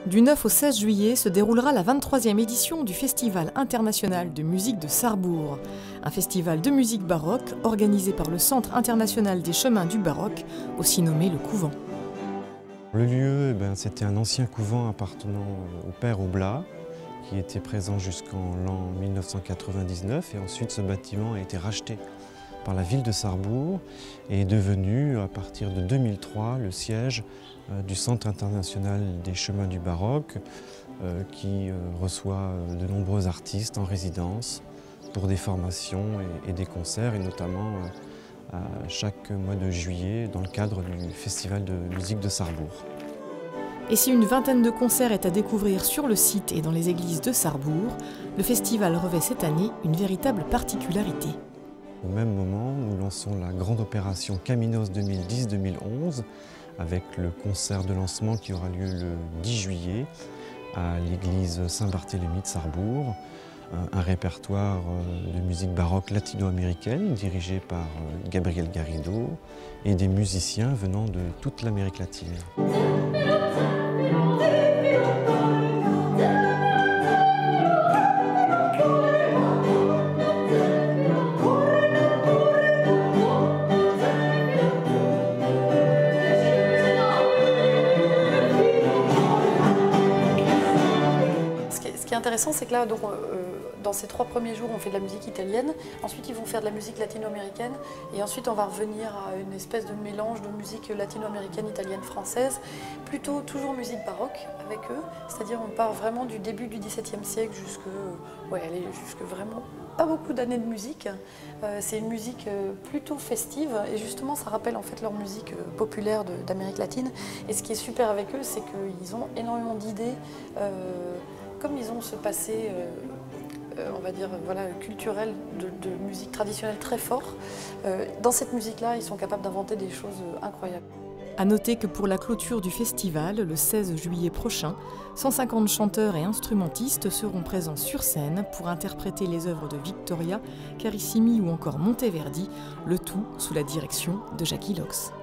Du 9 au 16 juillet se déroulera la 23e édition du Festival international de musique de Sarrebourg, un festival de musique baroque organisé par le Centre international des chemins du baroque, aussi nommé le Couvent. Le lieu, c'était un ancien couvent appartenant au père Oblat, qui était présent jusqu'en l'an 1999, et ensuite ce bâtiment a été racheté par la ville de Sarrebourg et est devenu, à partir de 2003, le siège du Centre international des chemins du baroque, qui reçoit de nombreux artistes en résidence pour des formations et des concerts, et notamment à chaque mois de juillet dans le cadre du Festival de musique de Sarrebourg. Et si une vingtaine de concerts est à découvrir sur le site et dans les églises de Sarrebourg, le festival revêt cette année une véritable particularité. Au même moment, nous lançons la grande opération Caminos 2010-2011 avec le concert de lancement qui aura lieu le 10 juillet à l'église Saint-Barthélemy de Sarrebourg. Un répertoire de musique baroque latino-américaine dirigé par Gabriel Garrido et des musiciens venant de toute l'Amérique latine. Ce qui est intéressant, c'est que là, dans ces 3 premiers jours, on fait de la musique italienne, ensuite ils vont faire de la musique latino-américaine, et ensuite on va revenir à une espèce de mélange de musique latino-américaine, italienne, française, plutôt toujours musique baroque avec eux, c'est-à-dire on part vraiment du début du XVIIe siècle jusque vraiment pas beaucoup d'années de musique. C'est une musique plutôt festive, et justement ça rappelle en fait leur musique populaire d'Amérique latine, et ce qui est super avec eux, c'est qu'ils ont énormément d'idées. Comme ils ont ce passé, on va dire, culturel de musique traditionnelle très fort, dans cette musique-là, ils sont capables d'inventer des choses incroyables. À noter que pour la clôture du festival, le 16 juillet prochain, 150 chanteurs et instrumentistes seront présents sur scène pour interpréter les œuvres de Victoria, Carissimi ou encore Monteverdi, le tout sous la direction de Jackie Lox.